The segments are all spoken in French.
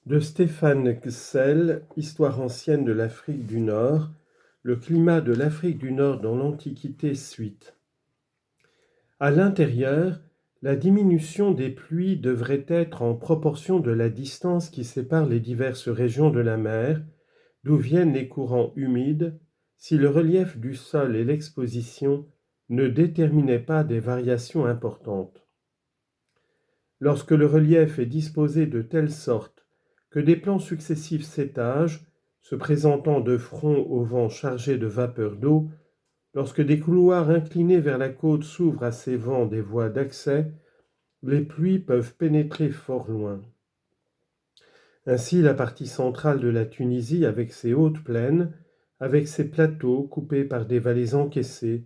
De Stéphane Gsell, Histoire ancienne de l'Afrique du Nord, le climat de l'Afrique du Nord dans l'Antiquité suite. À l'intérieur, la diminution des pluies devrait être en proportion de la distance qui sépare les diverses régions de la mer, d'où viennent les courants humides, si le relief du sol et l'exposition ne déterminaient pas des variations importantes. Lorsque le relief est disposé de telle sorte que des plans successifs s'étagent, se présentant de front au vent chargé de vapeur d'eau, lorsque des couloirs inclinés vers la côte s'ouvrent à ces vents des voies d'accès, les pluies peuvent pénétrer fort loin. Ainsi, la partie centrale de la Tunisie, avec ses hautes plaines, avec ses plateaux coupés par des vallées encaissées,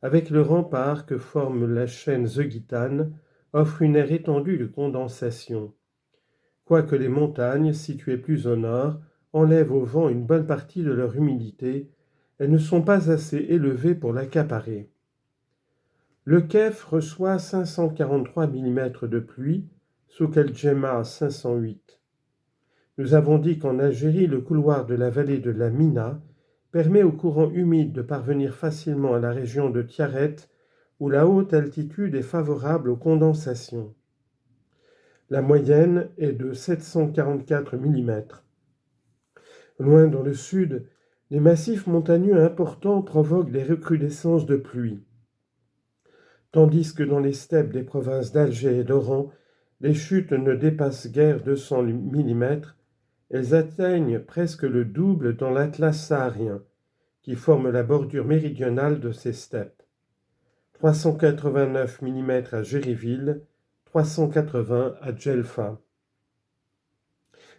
avec le rempart que forme la chaîne Zeghitane, offre une aire étendue de condensation. Quoique les montagnes, situées plus au nord, enlèvent au vent une bonne partie de leur humidité, elles ne sont pas assez élevées pour l'accaparer. Le Kef reçoit 543 mm de pluie, Souk el-Djemma 508. Nous avons dit qu'en Algérie, le couloir de la vallée de la Mina permet aux courants humides de parvenir facilement à la région de Tiaret, où la haute altitude est favorable aux condensations. La moyenne est de 744 mm. Loin dans le sud, les massifs montagneux importants provoquent des recrudescences de pluie. Tandis que dans les steppes des provinces d'Alger et d'Oran, les chutes ne dépassent guère 200 mm, elles atteignent presque le double dans l'Atlas saharien, qui forme la bordure méridionale de ces steppes. 389 mm à Gériville, 380 à Djelfa.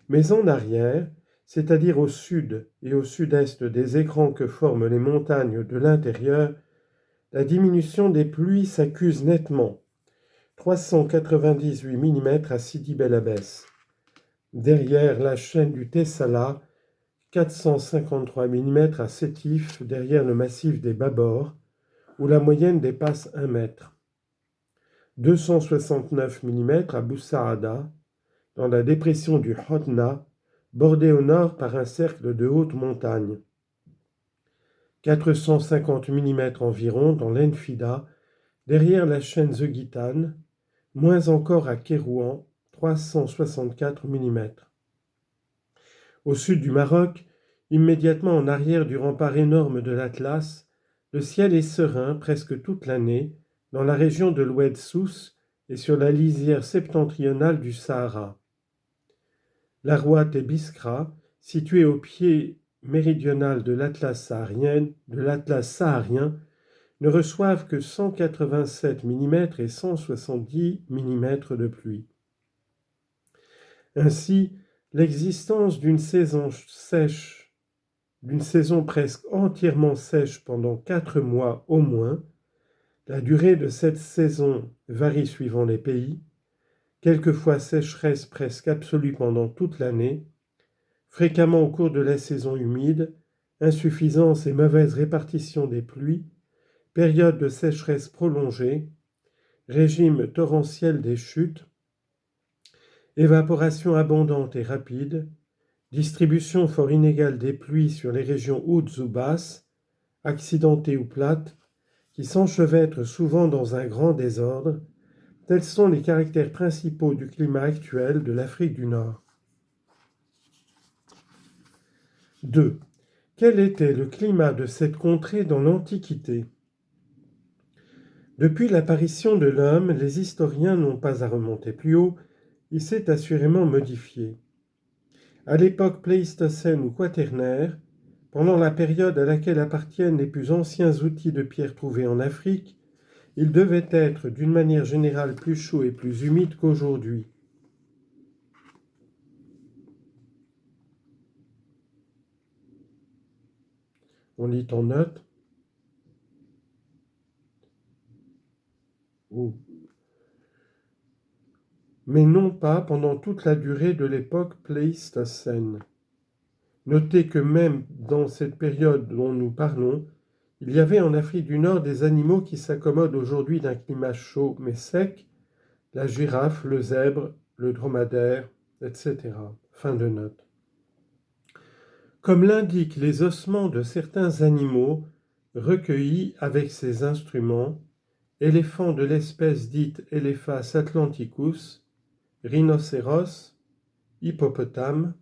Mais en arrière, c'est-à-dire au sud et au sud-est des écrans que forment les montagnes de l'intérieur, la diminution des pluies s'accuse nettement. 398 mm à Sidi Bel Abbès. Derrière la chaîne du Tessala, 453 mm à Sétif, derrière le massif des Babors, où la moyenne dépasse 1 mètre. 269 mm à Boussaada, dans la dépression du Hodna, bordée au nord par un cercle de hautes montagnes. 450 mm environ dans l'Enfida, derrière la chaîne Zeghitane, moins encore à Kérouan, 364 mm. Au sud du Maroc, immédiatement en arrière du rempart énorme de l'Atlas, le ciel est serein presque toute l'année dans la région de l'Oued Souss et sur la lisière septentrionale du Sahara. L'Arwat et Biskra, situés au pied méridional de l'Atlas saharien, ne reçoivent que 187 mm et 170 mm de pluie. Ainsi, l'existence d'une saison sèche, d'une saison presque entièrement sèche pendant 4 mois au moins, la durée de cette saison varie suivant les pays, quelquefois sécheresse presque absolue pendant toute l'année, fréquemment au cours de la saison humide, insuffisance et mauvaise répartition des pluies, période de sécheresse prolongée, régime torrentiel des chutes, évaporation abondante et rapide, distribution fort inégale des pluies sur les régions hautes ou basses, accidentées ou plates, qui s'enchevêtrent souvent dans un grand désordre, tels sont les caractères principaux du climat actuel de l'Afrique du Nord. 2. Quel était le climat de cette contrée dans l'Antiquité ? Depuis l'apparition de l'homme, les historiens n'ont pas à remonter plus haut, il s'est assurément modifié. À l'époque pléistocène ou quaternaire, pendant la période à laquelle appartiennent les plus anciens outils de pierre trouvés en Afrique, il devait être d'une manière générale plus chaud et plus humide qu'aujourd'hui. On lit en note. Mais non pas pendant toute la durée de l'époque pléistocène. Notez que même dans cette période dont nous parlons, il y avait en Afrique du Nord des animaux qui s'accommodent aujourd'hui d'un climat chaud mais sec, la girafe, le zèbre, le dromadaire, etc. Fin de note. Comme l'indiquent les ossements de certains animaux recueillis avec ces instruments, éléphants de l'espèce dite Elephas atlanticus, rhinocéros, hippopotame,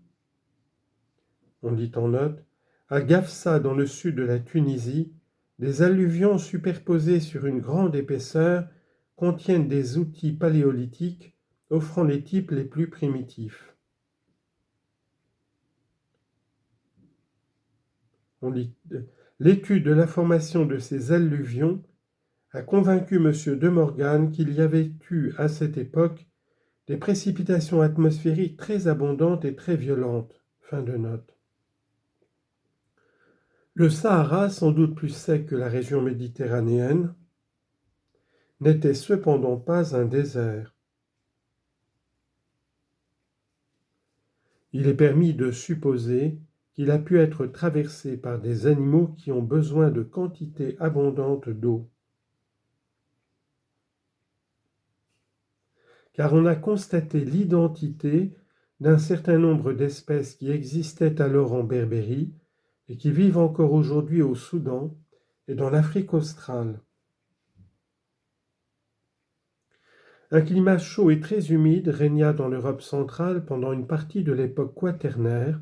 on dit en note, à Gafsa dans le sud de la Tunisie, des alluvions superposées sur une grande épaisseur contiennent des outils paléolithiques offrant les types les plus primitifs. L'étude de la formation de ces alluvions a convaincu M. De Morgan qu'il y avait eu à cette époque des précipitations atmosphériques très abondantes et très violentes. Fin de note. Le Sahara, sans doute plus sec que la région méditerranéenne, n'était cependant pas un désert. Il est permis de supposer qu'il a pu être traversé par des animaux qui ont besoin de quantités abondantes d'eau. Car on a constaté l'identité d'un certain nombre d'espèces qui existaient alors en Berbérie et qui vivent encore aujourd'hui au Soudan et dans l'Afrique australe. Un climat chaud et très humide régna dans l'Europe centrale pendant une partie de l'époque quaternaire,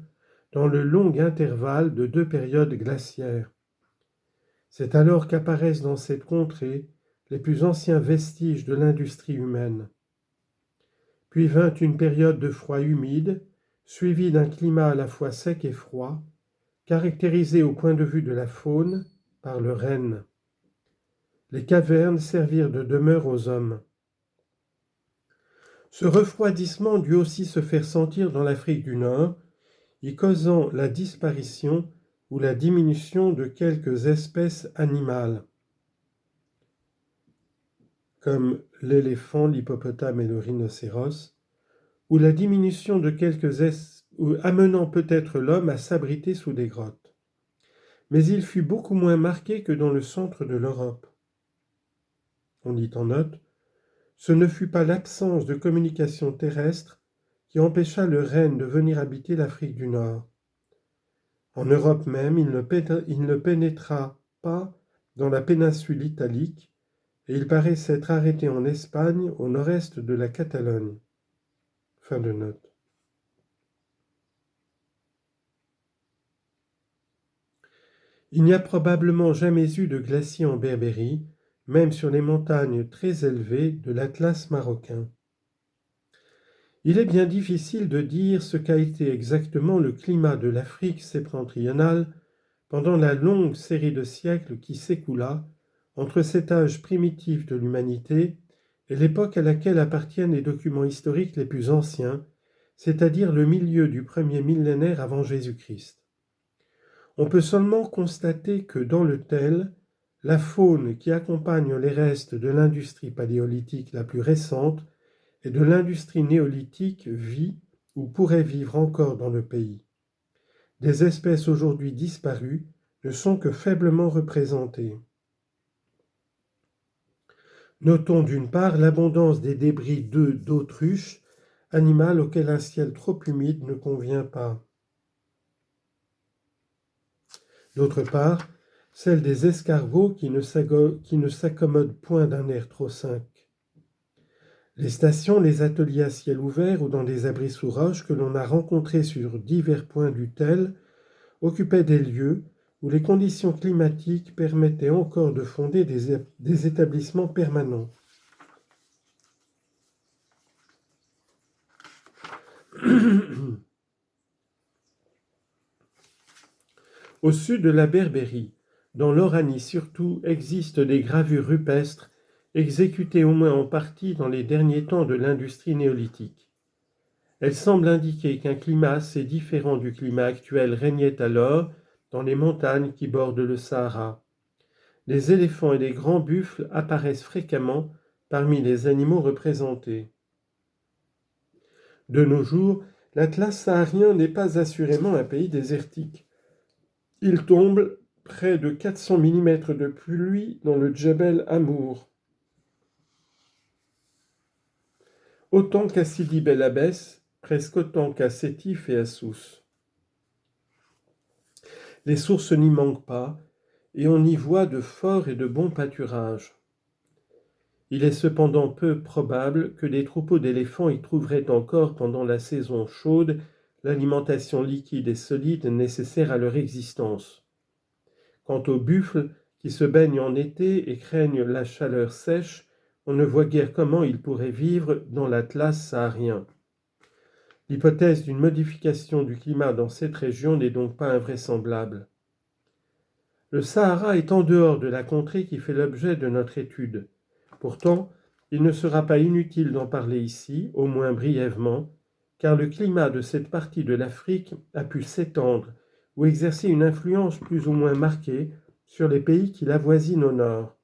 dans le long intervalle de 2 périodes glaciaires. C'est alors qu'apparaissent dans cette contrée les plus anciens vestiges de l'industrie humaine. Puis vint une période de froid humide, suivie d'un climat à la fois sec et froid, caractérisé au point de vue de la faune par le renne. Les cavernes servirent de demeure aux hommes. Ce refroidissement dut aussi se faire sentir dans l'Afrique du Nord, y causant la disparition ou la diminution de quelques espèces animales, comme l'éléphant, l'hippopotame et le rhinocéros, ou la diminution de quelques amenant peut-être l'homme à s'abriter sous des grottes. Mais il fut beaucoup moins marqué que dans le centre de l'Europe. On dit en note, ce ne fut pas l'absence de communication terrestre qui empêcha le renne de venir habiter l'Afrique du Nord. En Europe même, il ne pénétra pas dans la péninsule italique et il paraît s'être arrêté en Espagne au nord-est de la Catalogne. Fin de note. Il n'y a probablement jamais eu de glacier en Berbérie, même sur les montagnes très élevées de l'Atlas marocain. Il est bien difficile de dire ce qu'a été exactement le climat de l'Afrique septentrionale pendant la longue série de siècles qui s'écoula entre cet âge primitif de l'humanité et l'époque à laquelle appartiennent les documents historiques les plus anciens, c'est-à-dire le milieu du premier millénaire avant Jésus-Christ. On peut seulement constater que dans le tel, la faune qui accompagne les restes de l'industrie paléolithique la plus récente et de l'industrie néolithique vit ou pourrait vivre encore dans le pays. Des espèces aujourd'hui disparues ne sont que faiblement représentées. Notons d'une part l'abondance des débris d'œufs d'autruche, animal auquel un ciel trop humide ne convient pas. D'autre part, celle des escargots qui ne s'accommodent point d'un air trop sec. Les stations, les ateliers à ciel ouvert ou dans des abris sous roches que l'on a rencontrés sur divers points du tel occupaient des lieux où les conditions climatiques permettaient encore de fonder des établissements permanents. Au sud de la Berbérie, dans l'Oranie surtout, existent des gravures rupestres exécutées au moins en partie dans les derniers temps de l'industrie néolithique. Elles semblent indiquer qu'un climat assez différent du climat actuel régnait alors dans les montagnes qui bordent le Sahara. Les éléphants et les grands buffles apparaissent fréquemment parmi les animaux représentés. De nos jours, l'Atlas saharien n'est pas assurément un pays désertique. Il tombe près de 400 mm de pluie dans le Djebel Amour. Autant qu'à Sidi Bel Abbès, presque autant qu'à Sétif et à Sousse. Les sources n'y manquent pas, et on y voit de forts et de bons pâturages. Il est cependant peu probable que des troupeaux d'éléphants y trouveraient encore pendant la saison chaude l'alimentation liquide et solide nécessaire à leur existence. Quant aux buffles, qui se baignent en été et craignent la chaleur sèche, on ne voit guère comment ils pourraient vivre dans l'Atlas saharien. L'hypothèse d'une modification du climat dans cette région n'est donc pas invraisemblable. Le Sahara est en dehors de la contrée qui fait l'objet de notre étude. Pourtant, il ne sera pas inutile d'en parler ici, au moins brièvement, car le climat de cette partie de l'Afrique a pu s'étendre ou exercer une influence plus ou moins marquée sur les pays qui l'avoisinent au nord.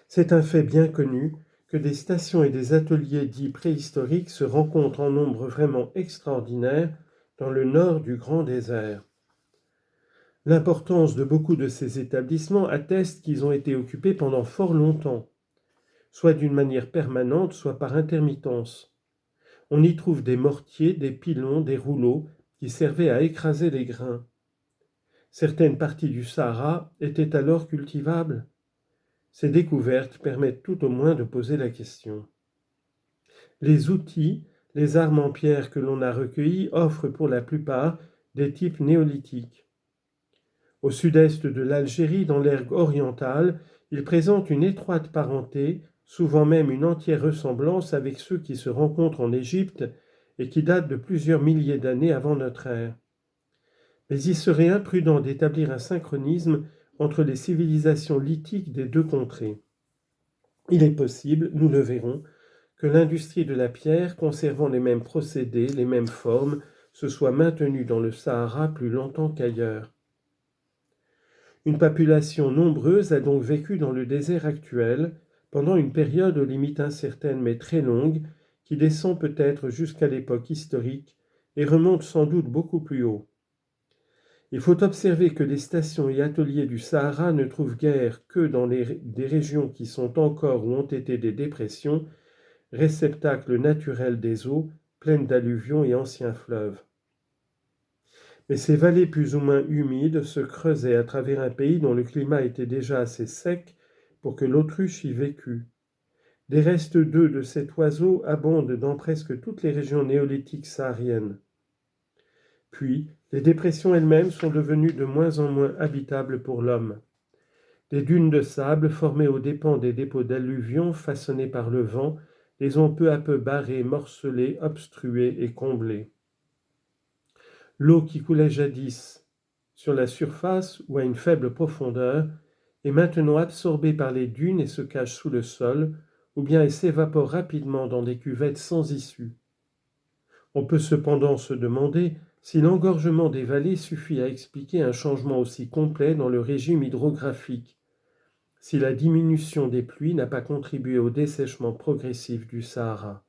C'est un fait bien connu que des stations et des ateliers dits préhistoriques se rencontrent en nombre vraiment extraordinaire dans le nord du grand désert. L'importance de beaucoup de ces établissements atteste qu'ils ont été occupés pendant fort longtemps, soit d'une manière permanente, soit par intermittence. On y trouve des mortiers, des pilons, des rouleaux qui servaient à écraser les grains. Certaines parties du Sahara étaient alors cultivables. Ces découvertes permettent tout au moins de poser la question. Les outils, les armes en pierre que l'on a recueillis offrent pour la plupart des types néolithiques. Au sud-est de l'Algérie, dans l'Ergue orientale, ils présentent une étroite parenté, souvent même une entière ressemblance avec ceux qui se rencontrent en Égypte et qui datent de plusieurs milliers d'années avant notre ère. Mais il serait imprudent d'établir un synchronisme entre les civilisations lithiques des deux contrées. Il est possible, nous le verrons, que l'industrie de la pierre, conservant les mêmes procédés, les mêmes formes, se soit maintenue dans le Sahara plus longtemps qu'ailleurs. Une population nombreuse a donc vécu dans le désert actuel pendant une période aux limites incertaines mais très longue, qui descend peut-être jusqu'à l'époque historique et remonte sans doute beaucoup plus haut. Il faut observer que les stations et ateliers du Sahara ne trouvent guère que dans des régions qui sont encore ou ont été des dépressions, réceptacles naturels des eaux, pleines d'alluvions et anciens fleuves. Mais ces vallées plus ou moins humides se creusaient à travers un pays dont le climat était déjà assez sec pour que l'autruche y vécût. Des restes d'œufs de cet oiseau abondent dans presque toutes les régions néolithiques sahariennes. Puis, les dépressions elles-mêmes sont devenues de moins en moins habitables pour l'homme. Des dunes de sable formées aux dépens des dépôts d'alluvions façonnés par le vent les ont peu à peu barrées, morcelées, obstruées et comblées. L'eau qui coulait jadis sur la surface ou à une faible profondeur est maintenant absorbée par les dunes et se cache sous le sol, ou bien elle s'évapore rapidement dans des cuvettes sans issue. On peut cependant se demander si l'engorgement des vallées suffit à expliquer un changement aussi complet dans le régime hydrographique, si la diminution des pluies n'a pas contribué au dessèchement progressif du Sahara.